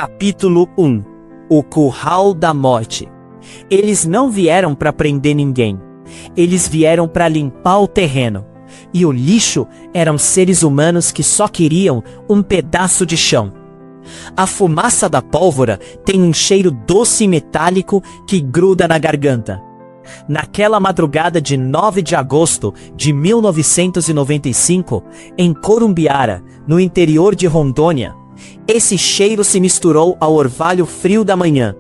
Capítulo 1. O Curral da Morte. Eles não vieram para prender ninguém. Eles vieram para limpar o terreno. E o lixo eram seres humanos que só queriam um pedaço de chão. A fumaça da pólvora tem um cheiro doce e metálico que gruda na garganta. Naquela madrugada de 9 de agosto de 1995, em Corumbiara, no interior de Rondônia, esse cheiro se misturou ao orvalho frio da manhã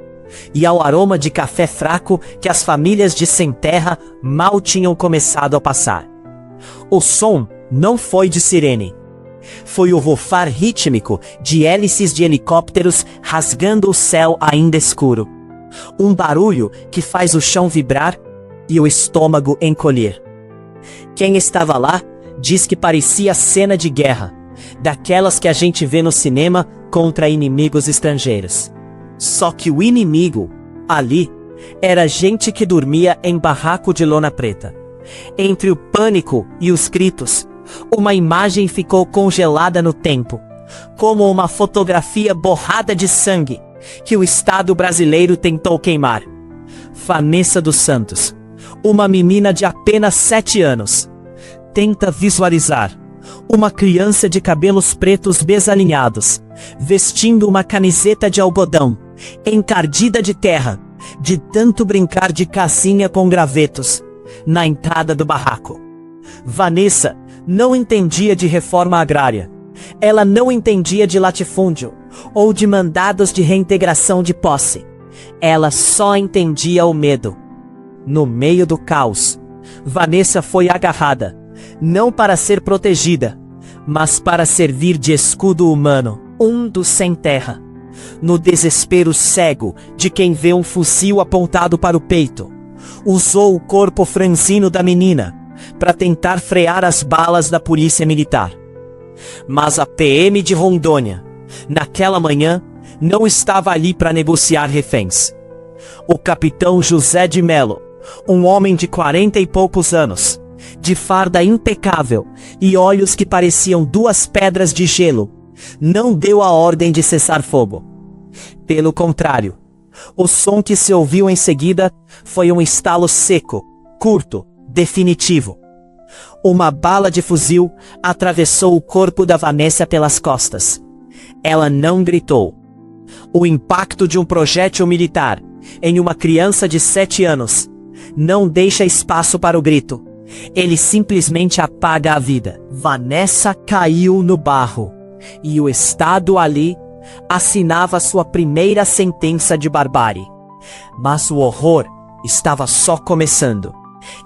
e ao aroma de café fraco que as famílias de sem terra mal tinham começado a passar. O som não foi de sirene. Foi o rufar rítmico de hélices de helicópteros rasgando o céu ainda escuro. Um barulho que faz o chão vibrar e o estômago encolher. Quem estava lá diz que parecia cena de guerra, daquelas que a gente vê no cinema contra inimigos estrangeiros. Só que o inimigo, ali, era gente que dormia em barraco de lona preta. Entre o pânico e os gritos, uma imagem ficou congelada no tempo, como uma fotografia borrada de sangue que o Estado brasileiro tentou queimar. Vanessa dos Santos, uma menina de apenas 7 anos. Tenta visualizar uma criança de cabelos pretos desalinhados, vestindo uma camiseta de algodão, encardida de terra, de tanto brincar de casinha com gravetos, na entrada do barraco. Vanessa não entendia de reforma agrária. Ela não entendia de latifúndio, ou de mandados de reintegração de posse. Ela só entendia o medo. No meio do caos, Vanessa foi agarrada, não para ser protegida, mas para servir de escudo humano, um dos sem terra. No desespero cego de quem vê um fuzil apontado para o peito, usou o corpo franzino da menina para tentar frear as balas da polícia militar. Mas a PM de Rondônia, naquela manhã, não estava ali para negociar reféns. O capitão José de Melo, um homem de 40 e poucos anos, de farda impecável e olhos que pareciam 2 pedras de gelo, não deu a ordem de cessar fogo. Pelo contrário, o som que se ouviu em seguida foi um estalo seco, curto, definitivo. Uma bala de fuzil atravessou o corpo da Vanessa pelas costas. Ela não gritou. O impacto de um projétil militar em uma criança de 7 anos não deixa espaço para o grito. Ele simplesmente apaga a vida. Vanessa caiu no barro, e o Estado ali assinava sua primeira sentença de barbárie. Mas o horror estava só começando,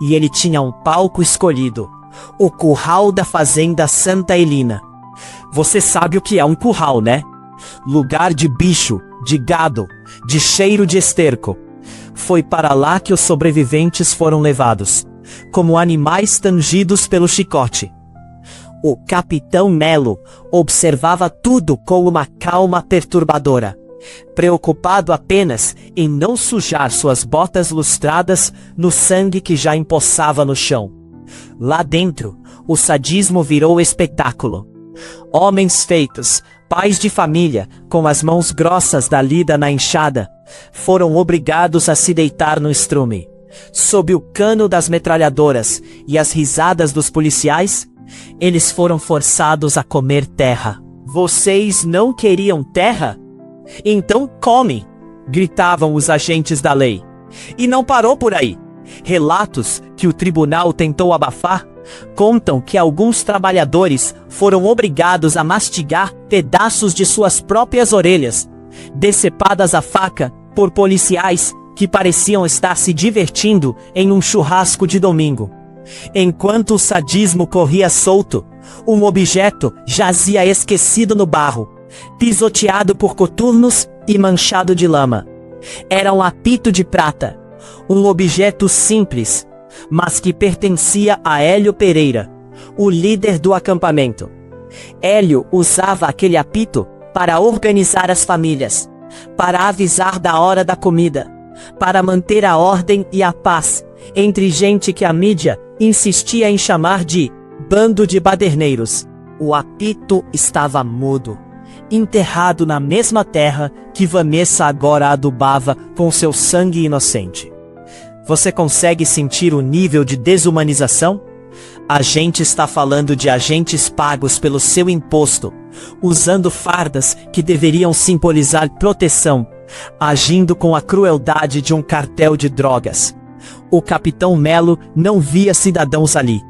e ele tinha um palco escolhido: o curral da fazenda Santa Helena. Você sabe o que é um curral, né? Lugar de bicho, de gado, de cheiro de esterco. Foi para lá que os sobreviventes foram levados, como animais tangidos pelo chicote. O capitão Melo observava tudo com uma calma perturbadora, preocupado apenas em não sujar suas botas lustradas no sangue que já empoçava no chão. Lá dentro, o sadismo virou espetáculo. Homens feitos, pais de família, com as mãos grossas da lida na enxada, foram obrigados a se deitar no estrume. Sob o cano das metralhadoras e as risadas dos policiais, eles foram forçados a comer terra. Vocês não queriam terra? Então come! Gritavam os agentes da lei. E não parou por aí. Relatos que o tribunal tentou abafar contam que alguns trabalhadores foram obrigados a mastigar pedaços de suas próprias orelhas, decepadas à faca por policiais que pareciam estar se divertindo em um churrasco de domingo. Enquanto o sadismo corria solto, um objeto jazia esquecido no barro, pisoteado por coturnos e manchado de lama. Era um apito de prata, um objeto simples, mas que pertencia a Hélio Pereira, o líder do acampamento. Hélio usava aquele apito para organizar as famílias, para avisar da hora da comida, para manter a ordem e a paz entre gente que a mídia insistia em chamar de bando de baderneiros. O apito estava mudo. enterrado na mesma terra que Vanessa agora adubava com seu sangue inocente. Você consegue sentir o nível de desumanização? A gente está falando de agentes pagos pelo seu imposto, usando fardas que deveriam simbolizar proteção, agindo com a crueldade de um cartel de drogas. O Capitão Melo não via cidadãos ali.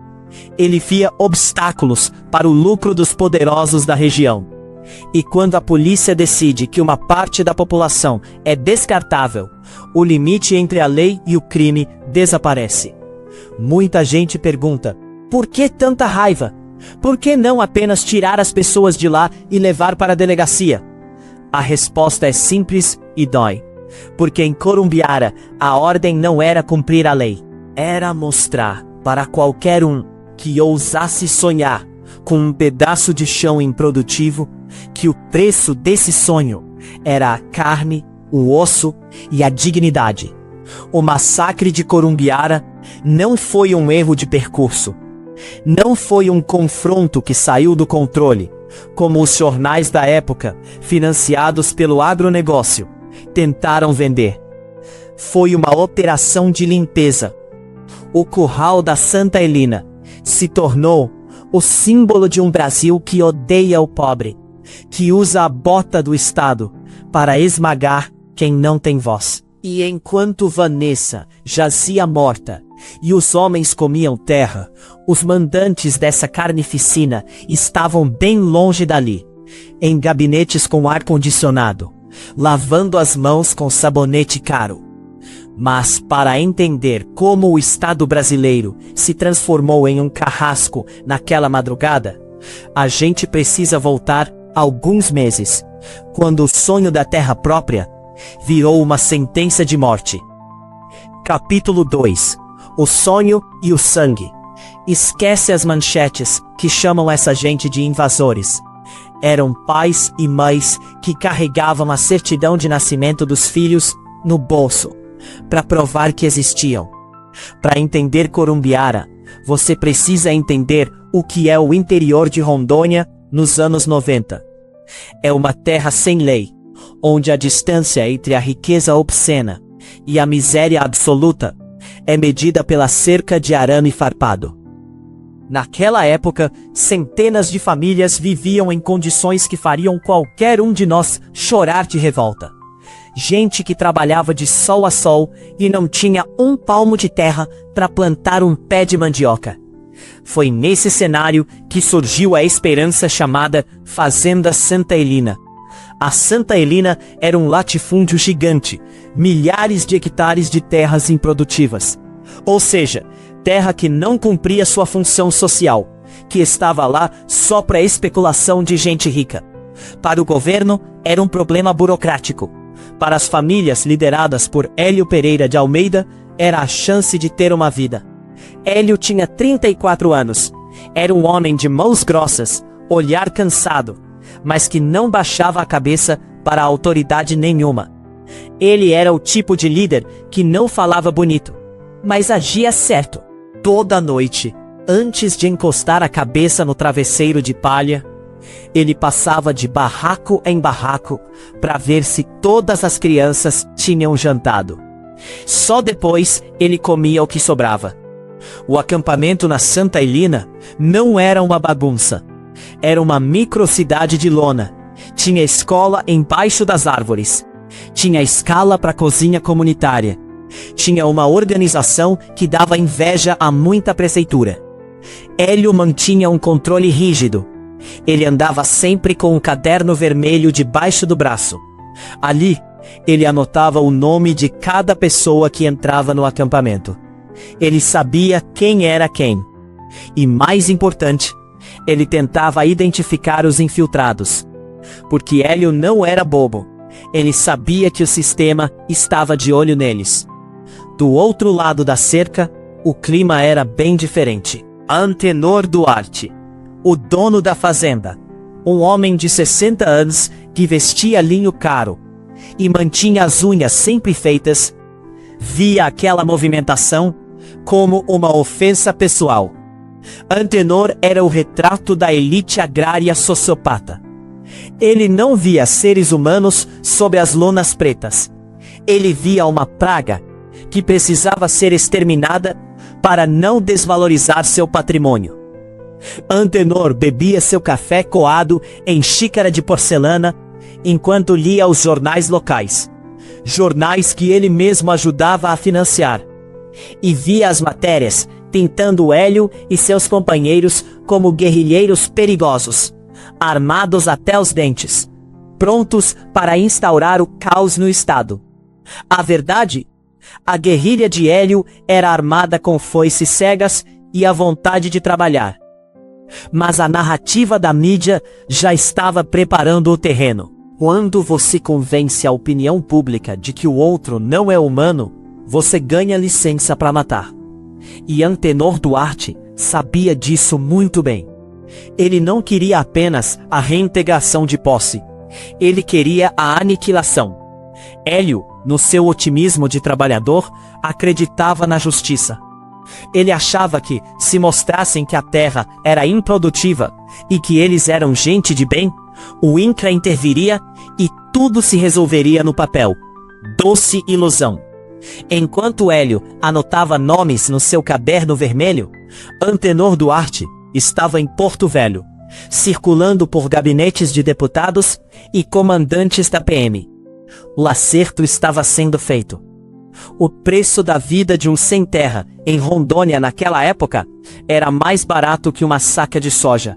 Ele via obstáculos para o lucro dos poderosos da região. E quando a polícia decide que uma parte da população é descartável, o limite entre a lei e o crime desaparece. Muita gente pergunta: por que tanta raiva? Por que não apenas tirar as pessoas de lá e levar para a delegacia? A resposta é simples e dói. Porque em Corumbiara, a ordem não era cumprir a lei. Era mostrar para qualquer um que ousasse sonhar com um pedaço de chão improdutivo que o preço desse sonho era a carne, o osso e a dignidade. O massacre de Corumbiara não foi um erro de percurso. Não foi um confronto que saiu do controle, como os jornais da época, financiados pelo agronegócio, tentaram vender. Foi uma operação de limpeza. O Curral da Santa Helena se tornou o símbolo de um Brasil que odeia o pobre, que usa a bota do Estado para esmagar quem não tem voz. E enquanto Vanessa jazia morta e os homens comiam terra, os mandantes dessa carnificina estavam bem longe dali, em gabinetes com ar-condicionado, lavando as mãos com sabonete caro. Mas para entender como o Estado brasileiro se transformou em um carrasco naquela madrugada, a gente precisa voltar alguns meses, quando o sonho da terra própria virou uma sentença de morte. Capítulo 2. O sonho e o sangue. Esquece as manchetes que chamam essa gente de invasores. Eram pais e mães que carregavam a certidão de nascimento dos filhos no bolso, para provar que existiam. Para entender Corumbiara, você precisa entender o que é o interior de Rondônia nos anos 90. É uma terra sem lei, onde a distância entre a riqueza obscena e a miséria absoluta é medida pela cerca de arame farpado. Naquela época, centenas de famílias viviam em condições que fariam qualquer um de nós chorar de revolta. Gente que trabalhava de sol a sol e não tinha um palmo de terra para plantar um pé de mandioca. Foi nesse cenário que surgiu a esperança chamada Fazenda Santa Helena. A Santa Helena era um latifúndio gigante, milhares de hectares de terras improdutivas. Ou seja, terra que não cumpria sua função social, que estava lá só para especulação de gente rica. Para o governo, era um problema burocrático. Para as famílias lideradas por Hélio Pereira de Almeida, era a chance de ter uma vida. Hélio tinha 34 anos. Era um homem de mãos grossas, olhar cansado, mas que não baixava a cabeça para autoridade nenhuma. Ele era o tipo de líder que não falava bonito, mas agia certo. Toda noite, antes de encostar a cabeça no travesseiro de palha, ele passava de barraco em barraco para ver se todas as crianças tinham jantado. Só depois ele comia o que sobrava. O acampamento na Santa Helena não era uma bagunça. Era uma microcidade de lona. Tinha escola embaixo das árvores. Tinha escala para cozinha comunitária. Tinha uma organização que dava inveja a muita prefeitura. Hélio mantinha um controle rígido. Ele andava sempre com um caderno vermelho debaixo do braço. Ali, ele anotava o nome de cada pessoa que entrava no acampamento. Ele sabia quem era quem. E mais importante, ele tentava identificar os infiltrados. Porque Hélio não era bobo. Ele sabia que o sistema estava de olho neles. Do outro lado da cerca, o clima era bem diferente. Antenor Duarte, o dono da fazenda, um homem de 60 anos que vestia linho caro e mantinha as unhas sempre feitas, via aquela movimentação como uma ofensa pessoal. Antenor era o retrato da elite agrária sociopata. Ele não via seres humanos sob as lonas pretas. Ele via uma praga que precisava ser exterminada para não desvalorizar seu patrimônio. Antenor bebia seu café coado em xícara de porcelana enquanto lia os jornais locais, jornais que ele mesmo ajudava a financiar, e via as matérias pintando Hélio e seus companheiros como guerrilheiros perigosos, armados até os dentes, prontos para instaurar o caos no estado. A verdade, a guerrilha de Hélio era armada com foices cegas e a vontade de trabalhar. Mas a narrativa da mídia já estava preparando o terreno. Quando você convence a opinião pública de que o outro não é humano, você ganha licença para matar. E Antenor Duarte sabia disso muito bem. Ele não queria apenas a reintegração de posse. Ele queria a aniquilação. Hélio, no seu otimismo de trabalhador, acreditava na justiça. Ele achava que, se mostrassem que a terra era improdutiva e que eles eram gente de bem, o INCRA interviria e tudo se resolveria no papel. Doce ilusão. Enquanto Hélio anotava nomes no seu caderno vermelho, Antenor Duarte estava em Porto Velho, circulando por gabinetes de deputados e comandantes da PM. O acerto estava sendo feito. O preço da vida de um sem-terra em Rondônia naquela época era mais barato que uma saca de soja.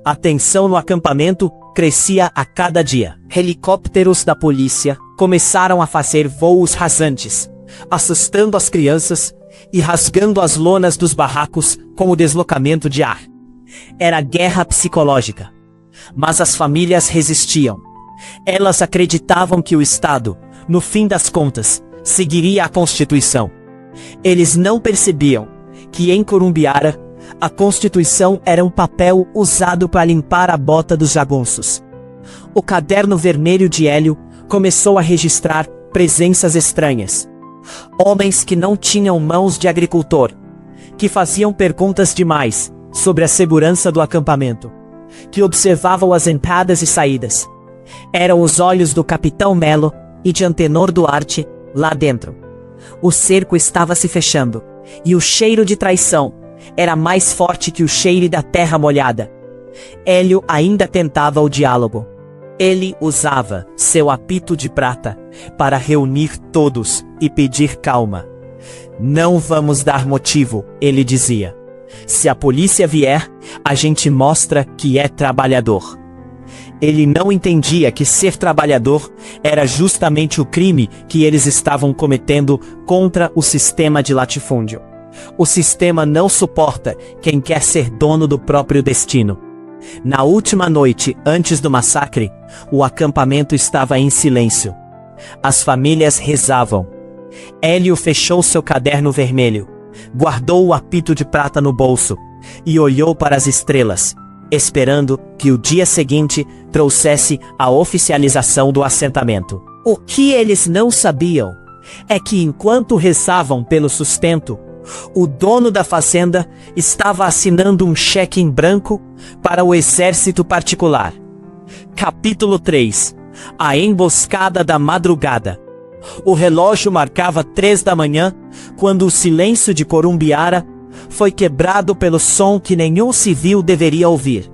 A tensão no acampamento crescia a cada dia. Helicópteros da polícia começaram a fazer voos rasantes, assustando as crianças e rasgando as lonas dos barracos com o deslocamento de ar. Era guerra psicológica. Mas as famílias resistiam. Elas acreditavam que o Estado, no fim das contas, seguiria a Constituição. Eles não percebiam que em Corumbiara, a Constituição era um papel usado para limpar a bota dos jagunços. O caderno vermelho de Hélio começou a registrar presenças estranhas. Homens que não tinham mãos de agricultor, que faziam perguntas demais sobre a segurança do acampamento, que observavam as entradas e saídas. Eram os olhos do Capitão Melo e de Antenor Duarte lá dentro. O cerco estava se fechando, e o cheiro de traição era mais forte que o cheiro da terra molhada. Hélio ainda tentava o diálogo. Ele usava seu apito de prata para reunir todos e pedir calma. Não vamos dar motivo, ele dizia. Se a polícia vier, a gente mostra que é trabalhador. Ele não entendia que ser trabalhador era justamente o crime que eles estavam cometendo contra o sistema de latifúndio. O sistema não suporta quem quer ser dono do próprio destino. Na última noite, antes do massacre, o acampamento estava em silêncio. As famílias rezavam. Hélio fechou seu caderno vermelho, guardou o apito de prata no bolso e olhou para as estrelas, esperando que o dia seguinte trouxesse a oficialização do assentamento. O que eles não sabiam é que enquanto rezavam pelo sustento, o dono da fazenda estava assinando um cheque em branco para o exército particular. Capítulo 3. A emboscada da madrugada. O relógio marcava 3 da manhã, quando o silêncio de Corumbiara foi quebrado pelo som que nenhum civil deveria ouvir.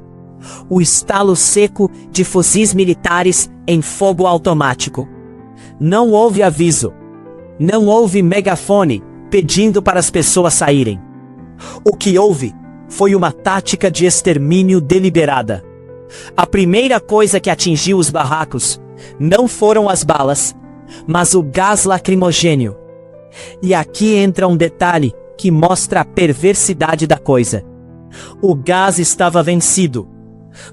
O estalo seco de fuzis militares em fogo automático. Não houve aviso. Não houve megafone pedindo para as pessoas saírem. O que houve foi uma tática de extermínio deliberada. A primeira coisa que atingiu os barracos não foram as balas, mas o gás lacrimogênio. E aqui entra um detalhe que mostra a perversidade da coisa. O gás estava vencido.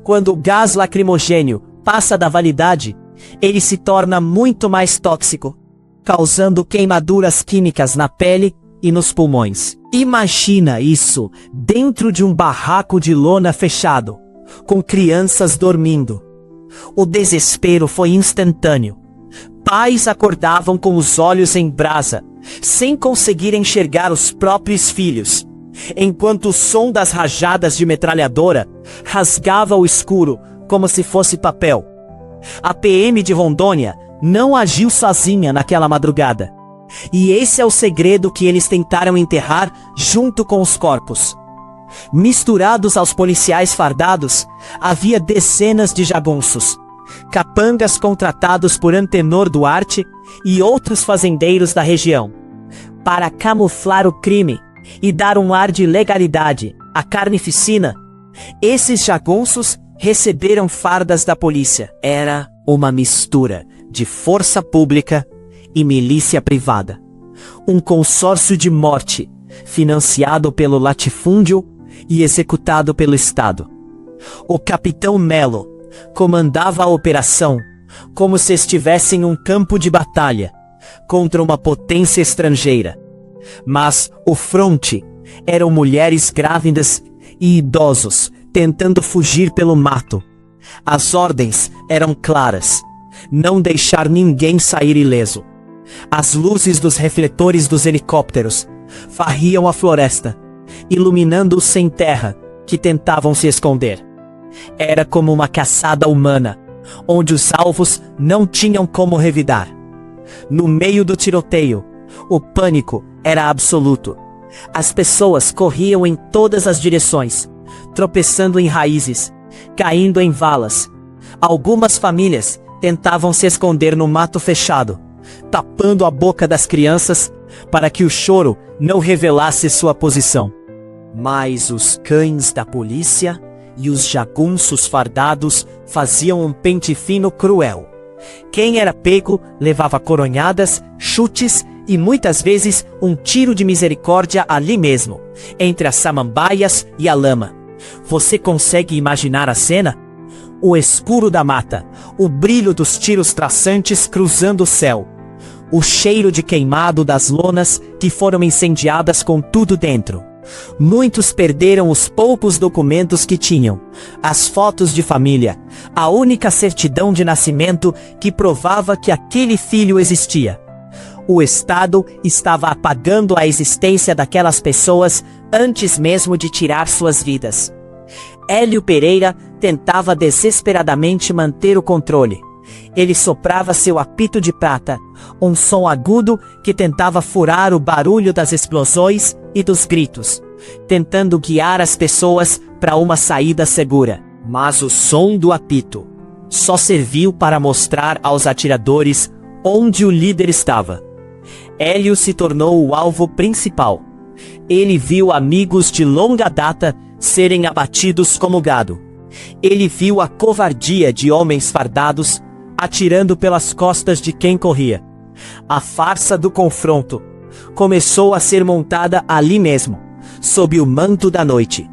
Quando o gás lacrimogênio passa da validade, ele se torna muito mais tóxico, causando queimaduras químicas na pele e nos pulmões. Imagina isso dentro de um barraco de lona fechado, com crianças dormindo. O desespero foi instantâneo. Pais acordavam com os olhos em brasa, sem conseguir enxergar os próprios filhos, enquanto o som das rajadas de metralhadora rasgava o escuro como se fosse papel. A PM de Rondônia não agiu sozinha naquela madrugada. E esse é o segredo que eles tentaram enterrar junto com os corpos. Misturados aos policiais fardados, havia dezenas de jagunços, capangas contratados por Antenor Duarte e outros fazendeiros da região. Para camuflar o crime e dar um ar de legalidade à carnificina, esses jagunços receberam fardas da polícia. Era uma mistura de força pública e milícia privada. Um consórcio de morte, financiado pelo latifúndio e executado pelo Estado. O capitão Melo comandava a operação como se estivesse em um campo de batalha contra uma potência estrangeira. Mas o fronte eram mulheres grávidas e idosos tentando fugir pelo mato. As ordens eram claras: não deixar ninguém sair ileso. As luzes dos refletores dos helicópteros varriam a floresta, iluminando os sem terra que tentavam se esconder. Era como uma caçada humana, onde os alvos não tinham como revidar. No meio do tiroteio, o pânico era absoluto. As pessoas corriam em todas as direções, tropeçando em raízes, caindo em valas. Algumas famílias tentavam se esconder no mato fechado, tapando a boca das crianças para que o choro não revelasse sua posição. Mas os cães da polícia e os jagunços fardados faziam um pente fino cruel. Quem era pego levava coronhadas, chutes e muitas vezes um tiro de misericórdia ali mesmo, entre as samambaias e a lama. Você consegue imaginar a cena? O escuro da mata, o brilho dos tiros traçantes cruzando o céu, o cheiro de queimado das lonas que foram incendiadas com tudo dentro. Muitos perderam os poucos documentos que tinham, as fotos de família, a única certidão de nascimento que provava que aquele filho existia. O Estado estava apagando a existência daquelas pessoas antes mesmo de tirar suas vidas. Hélio Pereira tentava desesperadamente manter o controle. Ele soprava seu apito de prata, um som agudo que tentava furar o barulho das explosões e dos gritos, tentando guiar as pessoas para uma saída segura. Mas o som do apito só serviu para mostrar aos atiradores onde o líder estava. Hélio se tornou o alvo principal. Ele viu amigos de longa data serem abatidos como gado. Ele viu a covardia de homens fardados atirando pelas costas de quem corria. A farsa do confronto começou a ser montada ali mesmo, sob o manto da noite.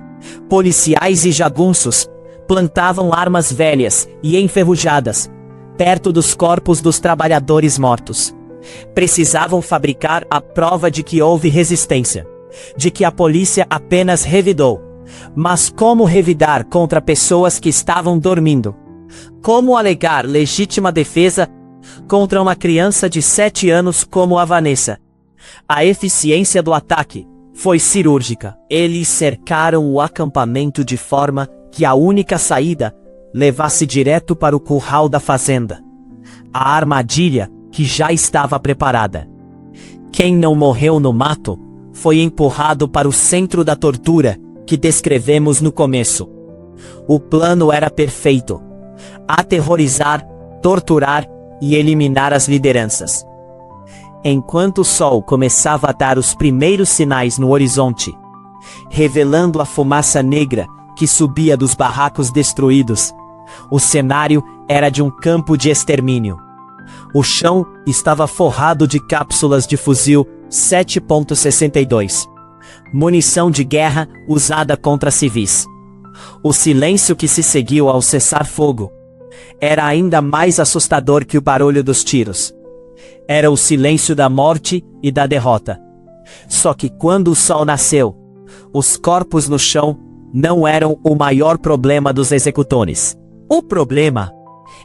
Policiais e jagunços plantavam armas velhas e enferrujadas perto dos corpos dos trabalhadores mortos. Precisavam fabricar a prova de que houve resistência, de que a polícia apenas revidou. Mas como revidar contra pessoas que estavam dormindo? Como alegar legítima defesa contra uma criança de 7 anos como a Vanessa? A eficiência do ataque foi cirúrgica. Eles cercaram o acampamento de forma que a única saída levasse direto para o curral da fazenda. A armadilha que já estava preparada. Quem não morreu no mato foi empurrado para o centro da tortura que descrevemos no começo. O plano era perfeito: aterrorizar, torturar e eliminar as lideranças. Enquanto o sol começava a dar os primeiros sinais no horizonte, revelando a fumaça negra que subia dos barracos destruídos, o cenário era de um campo de extermínio. O chão estava forrado de cápsulas de fuzil 7.62, munição de guerra usada contra civis. O silêncio que se seguiu ao cessar-fogo era ainda mais assustador que o barulho dos tiros. Era o silêncio da morte e da derrota. Só que quando o sol nasceu, os corpos no chão não eram o maior problema dos executores. O problema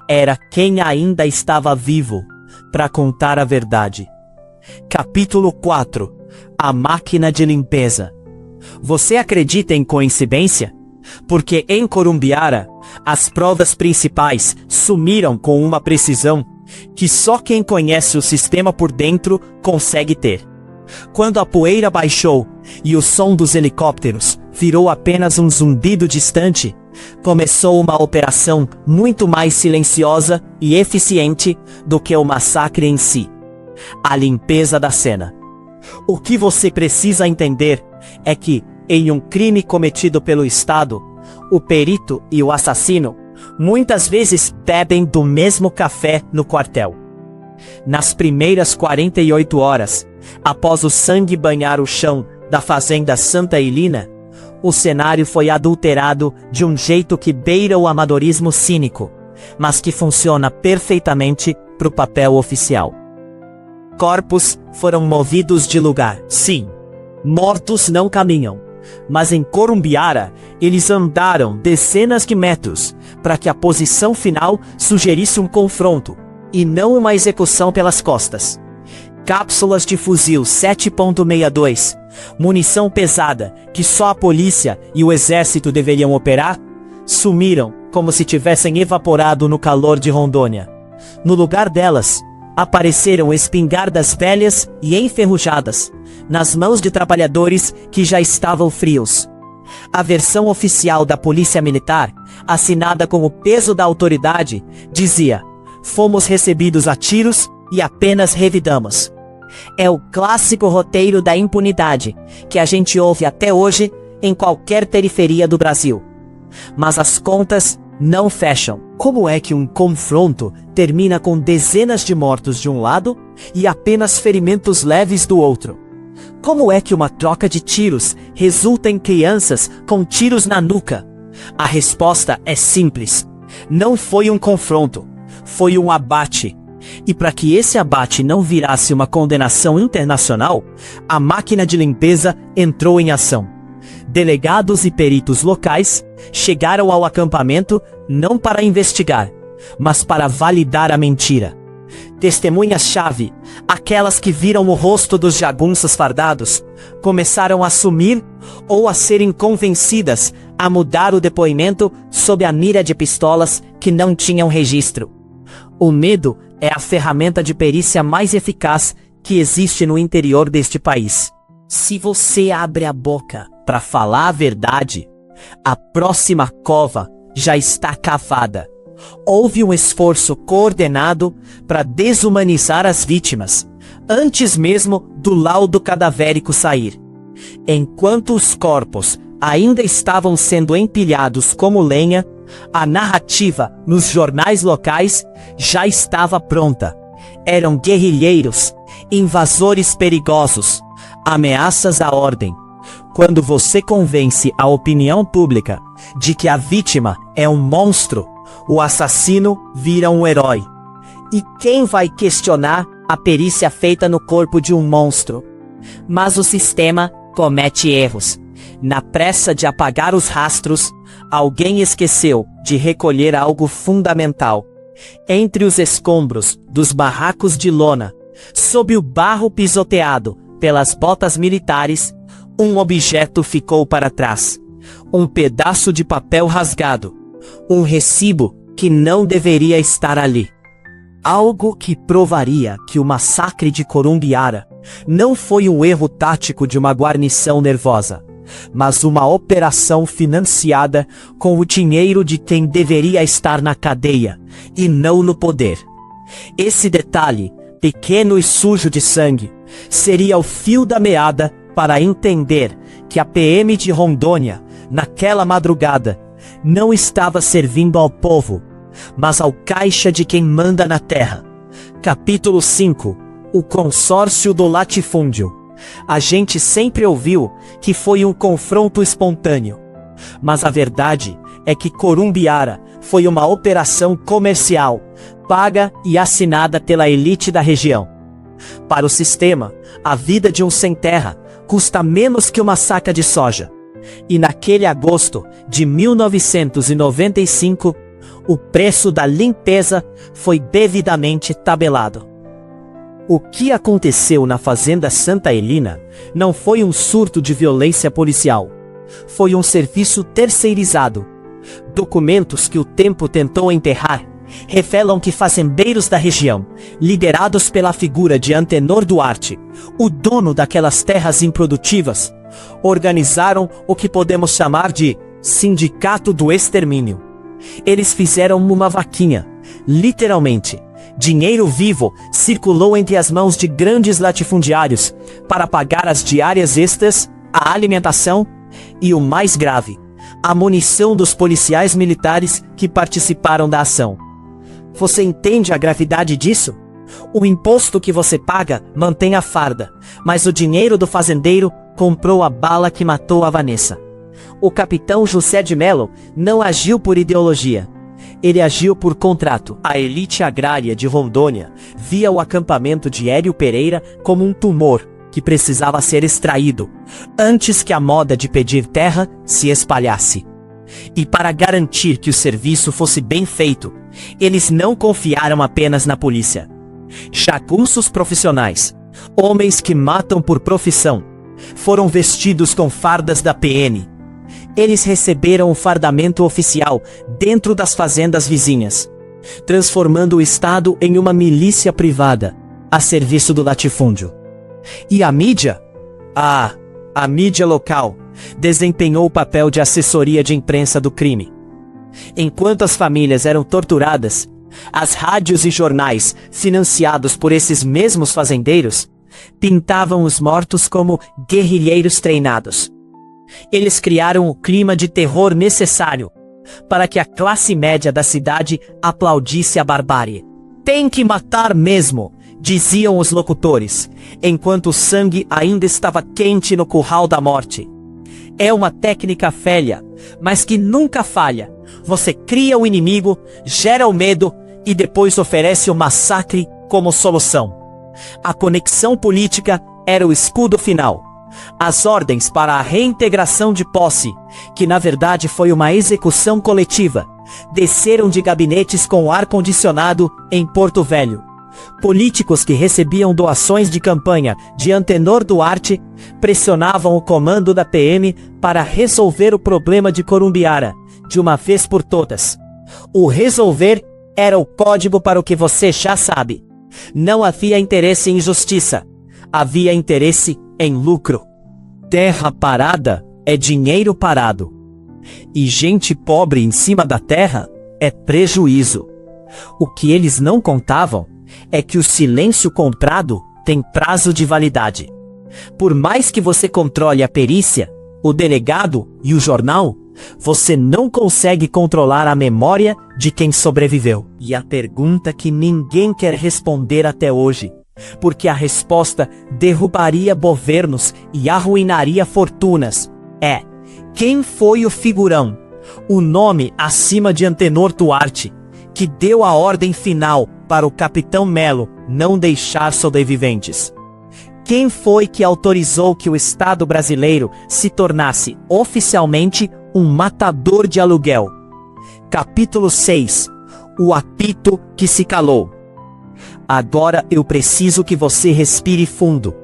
era quem ainda estava vivo para contar a verdade. Capítulo 4. A máquina de limpeza. Você acredita em coincidência? Porque em Corumbiara, as provas principais sumiram com uma precisão que só quem conhece o sistema por dentro consegue ter. Quando a poeira baixou e o som dos helicópteros virou apenas um zumbido distante, começou uma operação muito mais silenciosa e eficiente do que o massacre em si: a limpeza da cena. O que você precisa entender é que, em um crime cometido pelo Estado, o perito e o assassino muitas vezes bebem do mesmo café no quartel. Nas primeiras 48 horas, após o sangue banhar o chão da fazenda Santa Helena, o cenário foi adulterado de um jeito que beira o amadorismo cínico, mas que funciona perfeitamente para o papel oficial. Corpos foram movidos de lugar. Sim, mortos não caminham, mas em Corumbiara eles andaram dezenas de metros para que a posição final sugerisse um confronto e não uma execução pelas costas. Cápsulas de fuzil 7.62, munição pesada que só a polícia e o exército deveriam operar, sumiram como se tivessem evaporado no calor de Rondônia. No lugar delas, apareceram espingardas velhas e enferrujadas, nas mãos de trabalhadores que já estavam frios. A versão oficial da Polícia Militar, assinada com o peso da autoridade, dizia: "Fomos recebidos a tiros e apenas revidamos." É o clássico roteiro da impunidade, que a gente ouve até hoje em qualquer periferia do Brasil. Mas as contas não fecham. Como é que um confronto termina com dezenas de mortos de um lado e apenas ferimentos leves do outro? Como é que uma troca de tiros resulta em crianças com tiros na nuca? A resposta é simples: não foi um confronto, foi um abate. E para que esse abate não virasse uma condenação internacional, a máquina de limpeza entrou em ação. Delegados e peritos locais chegaram ao acampamento não para investigar, mas para validar a mentira. Testemunhas-chave, aquelas que viram o rosto dos jagunços fardados, começaram a sumir ou a serem convencidas a mudar o depoimento sob a mira de pistolas que não tinham registro. O medo é a ferramenta de perícia mais eficaz que existe no interior deste país. Se você abre a boca para falar a verdade, a próxima cova já está cavada. Houve um esforço coordenado para desumanizar as vítimas, antes mesmo do laudo cadavérico sair. Enquanto os corpos ainda estavam sendo empilhados como lenha, a narrativa nos jornais locais já estava pronta. Eram guerrilheiros, invasores perigosos, ameaças à ordem. Quando você convence a opinião pública de que a vítima é um monstro, o assassino vira um herói. E quem vai questionar a perícia feita no corpo de um monstro? Mas o sistema comete erros. Na pressa de apagar os rastros, alguém esqueceu de recolher algo fundamental. Entre os escombros dos barracos de lona, sob o barro pisoteado pelas botas militares, um objeto ficou para trás. Um pedaço de papel rasgado. Um recibo que não deveria estar ali. Algo que provaria que o massacre de Corumbiara não foi um erro tático de uma guarnição nervosa, mas uma operação financiada com o dinheiro de quem deveria estar na cadeia, e não no poder. Esse detalhe, pequeno e sujo de sangue, seria o fio da meada para entender que a PM de Rondônia, naquela madrugada, não estava servindo ao povo, mas ao caixa de quem manda na terra. Capítulo 5. O consórcio do latifúndio. A gente sempre ouviu que foi um confronto espontâneo, mas a verdade é que Corumbiara foi uma operação comercial, paga e assinada pela elite da região. Para o sistema, a vida de um sem-terra custa menos que uma saca de soja. E naquele agosto de 1995, o preço da limpeza foi devidamente tabelado. O que aconteceu na fazenda Santa Helena não foi um surto de violência policial. foi um serviço terceirizado. Documentos que o tempo tentou enterrar revelam que fazendeiros da região, liderados pela figura de Antenor Duarte, o dono daquelas terras improdutivas, organizaram o que podemos chamar de Sindicato do Extermínio. Eles fizeram uma vaquinha, literalmente. Dinheiro vivo circulou entre as mãos de grandes latifundiários para pagar as diárias extras, a alimentação e, o mais grave, a munição dos policiais militares que participaram da ação. Você entende a gravidade disso? O imposto que você paga mantém a farda, mas o dinheiro do fazendeiro comprou a bala que matou a Vanessa. O capitão José de Mello não agiu por ideologia. Ele agiu por contrato. A elite agrária de Rondônia via o acampamento de Hélio Pereira como um tumor que precisava ser extraído, antes que a moda de pedir terra se espalhasse. E para garantir que o serviço fosse bem feito, eles não confiaram apenas na polícia. Jagunços profissionais, homens que matam por profissão, foram vestidos com fardas da PN. Eles receberam o fardamento oficial dentro das fazendas vizinhas, transformando o Estado em uma milícia privada, a serviço do latifúndio. E a mídia? A mídia local desempenhou o papel de assessoria de imprensa do crime. Enquanto as famílias eram torturadas, as rádios e jornais, financiados por esses mesmos fazendeiros, pintavam os mortos como guerrilheiros treinados. Eles criaram o clima de terror necessário para que a classe média da cidade aplaudisse a barbárie. Tem que matar mesmo, diziam os locutores, enquanto o sangue ainda estava quente no curral da morte. É uma técnica velha, mas que nunca falha. Você cria o inimigo, gera o medo e depois oferece o massacre como solução. A conexão política era o escudo final. As ordens para a reintegração de posse, que na verdade foi uma execução coletiva, desceram de gabinetes com ar-condicionado em Porto Velho. Políticos que recebiam doações de campanha de Antenor Duarte pressionavam o comando da PM para resolver o problema de Corumbiara, de uma vez por todas. O resolver era o código para o que você já sabe. Não havia interesse em justiça, havia interesse em lucro. Terra parada é dinheiro parado. E gente pobre em cima da terra é prejuízo. O que eles não contavam é que o silêncio comprado tem prazo de validade. Por mais que você controle a perícia, o delegado e o jornal, você não consegue controlar a memória de quem sobreviveu. E a pergunta que ninguém quer responder até hoje, porque a resposta derrubaria governos e arruinaria fortunas, é: quem foi o figurão, o nome acima de Antenor Duarte, que deu a ordem final para o capitão Mello não deixar sobreviventes? Quem foi que autorizou que o Estado brasileiro se tornasse oficialmente um matador de aluguel? Capítulo 6. O apito que se calou. Agora eu preciso que você respire fundo,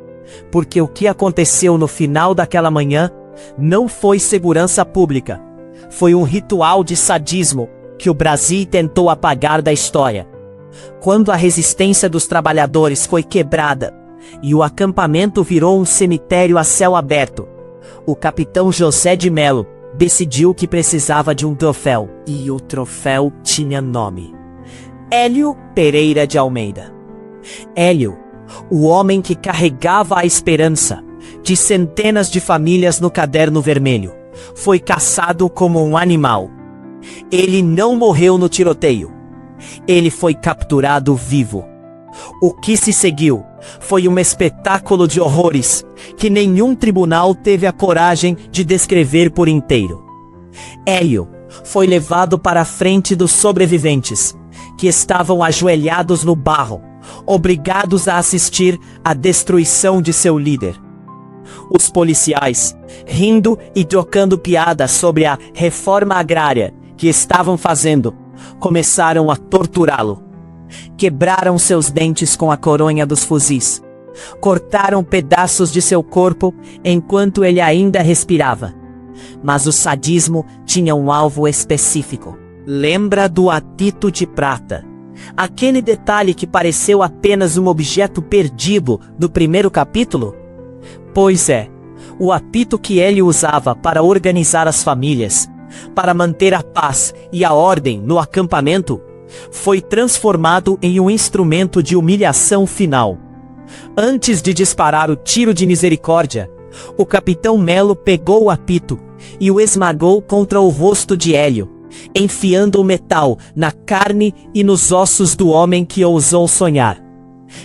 porque o que aconteceu no final daquela manhã não foi segurança pública. Foi um ritual de sadismo que o Brasil tentou apagar da história. Quando a resistência dos trabalhadores foi quebrada e o acampamento virou um cemitério a céu aberto, o capitão José de Mello decidiu que precisava de um troféu. E o troféu tinha nome: Hélio Pereira de Almeida. Hélio, o homem que carregava a esperança de centenas de famílias no caderno vermelho, foi caçado como um animal. Ele não morreu no tiroteio. Ele foi capturado vivo. O que se seguiu foi um espetáculo de horrores que nenhum tribunal teve a coragem de descrever por inteiro. Hélio foi levado para a frente dos sobreviventes, que estavam ajoelhados no barro, obrigados a assistir à destruição de seu líder. Os policiais, rindo e trocando piadas sobre a reforma agrária que estavam fazendo, começaram a torturá-lo. Quebraram seus dentes com a coronha dos fuzis. Cortaram pedaços de seu corpo enquanto ele ainda respirava. Mas o sadismo tinha um alvo específico. Lembra do apito de prata? Aquele detalhe que pareceu apenas um objeto perdido do primeiro capítulo? Pois é, o apito que ele usava para organizar as famílias, para manter a paz e a ordem no acampamento, foi transformado em um instrumento de humilhação final. Antes de disparar o tiro de misericórdia, o capitão Melo pegou o apito e o esmagou contra o rosto de Hélio, enfiando o metal na carne e nos ossos do homem que ousou sonhar.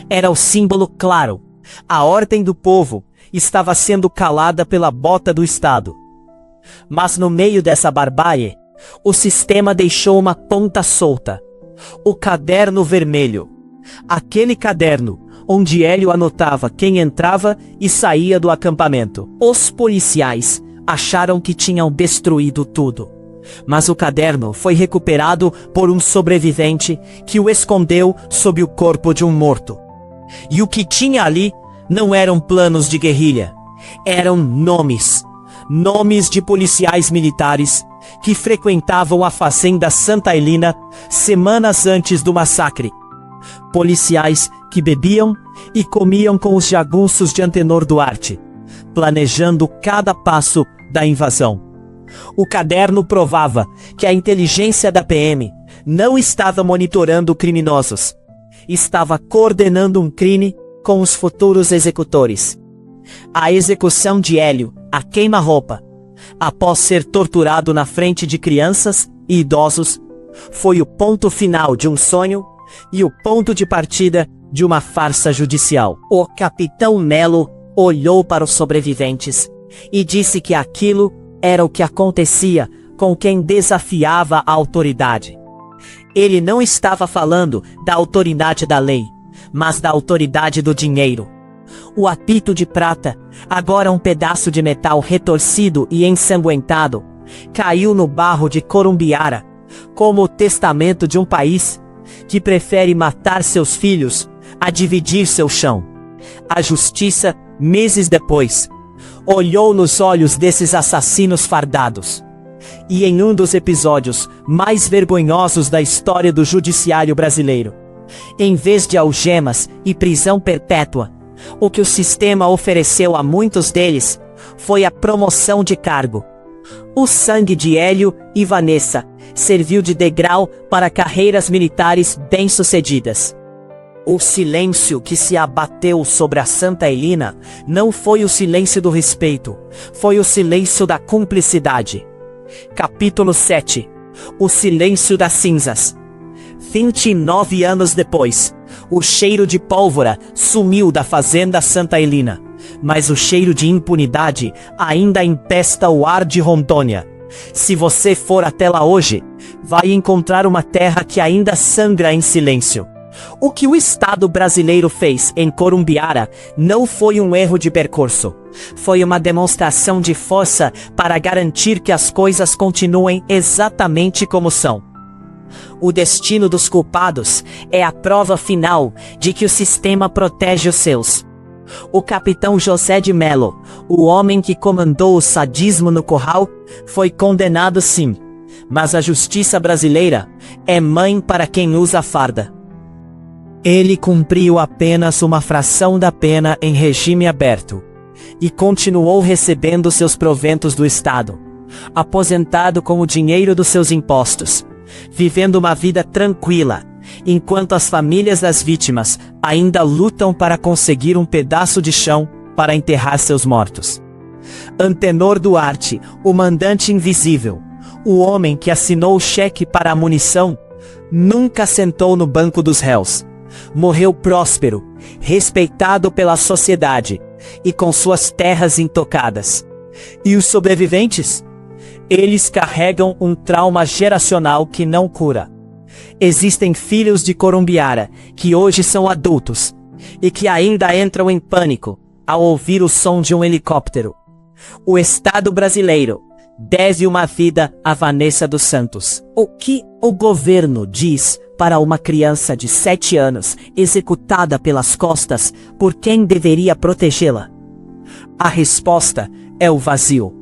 Era o símbolo claro. A ordem do povo estava sendo calada pela bota do Estado. Mas no meio dessa barbárie, o sistema deixou uma ponta solta. O caderno vermelho. Aquele caderno onde Hélio anotava quem entrava e saía do acampamento. Os policiais acharam que tinham destruído tudo. Mas o caderno foi recuperado por um sobrevivente que o escondeu sob o corpo de um morto. E o que tinha ali não eram planos de guerrilha. Eram nomes. Nomes de policiais militares que frequentavam a fazenda Santa Helena semanas antes do massacre. Policiais que bebiam e comiam com os jagunços de Antenor Duarte, planejando cada passo da invasão. O caderno provava que a inteligência da PM não estava monitorando criminosos. Estava coordenando um crime com os futuros executores. A execução de Hélio, a queima-roupa, após ser torturado na frente de crianças e idosos, foi o ponto final de um sonho e o ponto de partida de uma farsa judicial. O capitão Melo olhou para os sobreviventes e disse que aquilo era o que acontecia com quem desafiava a autoridade. Ele não estava falando da autoridade da lei, mas da autoridade do dinheiro. O apito de prata, agora um pedaço de metal retorcido e ensanguentado, caiu no barro de Corumbiara, como o testamento de um país que prefere matar seus filhos a dividir seu chão. A justiça, meses depois, olhou nos olhos desses assassinos fardados. E em um dos episódios mais vergonhosos da história do judiciário brasileiro, em vez de algemas e prisão perpétua, o que o sistema ofereceu a muitos deles foi a promoção de cargo. O sangue de Hélio e Vanessa serviu de degrau para carreiras militares bem-sucedidas. O silêncio que se abateu sobre a Santa Helena não foi o silêncio do respeito, foi o silêncio da cumplicidade. Capítulo 7. O silêncio das cinzas. 29 anos depois, o cheiro de pólvora sumiu da fazenda Santa Helena, mas o cheiro de impunidade ainda empesta o ar de Rondônia. Se você for até lá hoje, vai encontrar uma terra que ainda sangra em silêncio. O que o Estado brasileiro fez em Corumbiara não foi um erro de percurso. Foi uma demonstração de força para garantir que as coisas continuem exatamente como são. O destino dos culpados é a prova final de que o sistema protege os seus. O capitão José de Melo, o homem que comandou o sadismo no curral, foi condenado sim, mas a justiça brasileira é mãe para quem usa farda. Ele cumpriu apenas uma fração da pena em regime aberto e continuou recebendo seus proventos do Estado, aposentado com o dinheiro dos seus impostos, vivendo uma vida tranquila, enquanto as famílias das vítimas ainda lutam para conseguir um pedaço de chão para enterrar seus mortos. Antenor Duarte, o mandante invisível, o homem que assinou o cheque para a munição, nunca sentou no banco dos réus. Morreu próspero, respeitado pela sociedade e com suas terras intocadas. E os sobreviventes? Eles carregam um trauma geracional que não cura. Existem filhos de Corumbiara que hoje são adultos e que ainda entram em pânico ao ouvir o som de um helicóptero. O Estado brasileiro deve uma vida a Vanessa dos Santos. O que o governo diz para uma criança de 7 anos executada pelas costas por quem deveria protegê-la? A resposta é o vazio.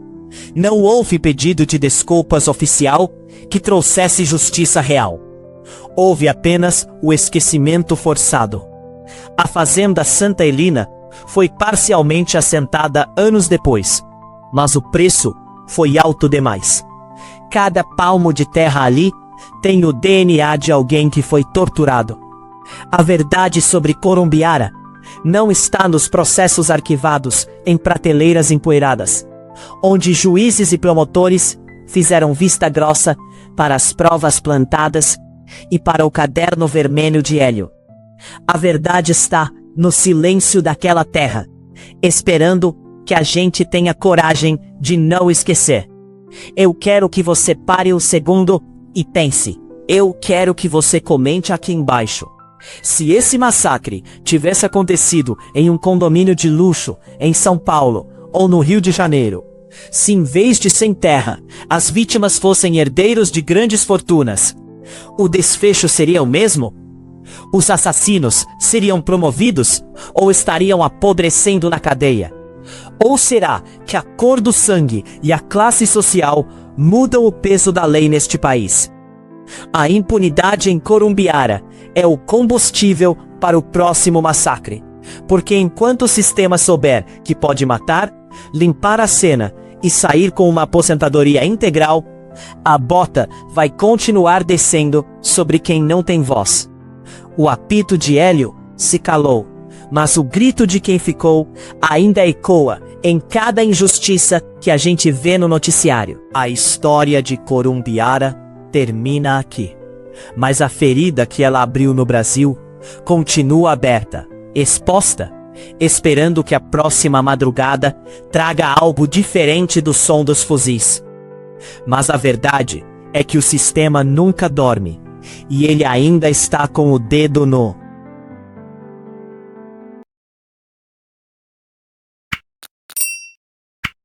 Não houve pedido de desculpas oficial que trouxesse justiça real. Houve apenas o esquecimento forçado. A fazenda Santa Helena foi parcialmente assentada anos depois, mas o preço foi alto demais. Cada palmo de terra ali tem o DNA de alguém que foi torturado. A verdade sobre Corumbiara não está nos processos arquivados em prateleiras empoeiradas, onde juízes e promotores fizeram vista grossa para as provas plantadas e para o caderno vermelho de Hélio. A verdade está no silêncio daquela terra, esperando que a gente tenha coragem de não esquecer. Eu quero que você pare um segundo e pense. Eu quero que você comente aqui embaixo. Se esse massacre tivesse acontecido em um condomínio de luxo em São Paulo ou no Rio de Janeiro, se em vez de sem terra, as vítimas fossem herdeiros de grandes fortunas, o desfecho seria o mesmo? Os assassinos seriam promovidos ou estariam apodrecendo na cadeia? Ou será que a cor do sangue e a classe social mudam o peso da lei neste país? A impunidade em Corumbiara é o combustível para o próximo massacre, porque enquanto o sistema souber que pode matar, limpar a cena e sair com uma aposentadoria integral, a bota vai continuar descendo sobre quem não tem voz. O apito de Hélio se calou, mas o grito de quem ficou ainda ecoa em cada injustiça que a gente vê no noticiário. A história de Corumbiara termina aqui, mas a ferida que ela abriu no Brasil continua aberta, exposta, esperando que a próxima madrugada traga algo diferente do som dos fuzis. Mas a verdade é que o sistema nunca dorme, e ele ainda está com o dedo no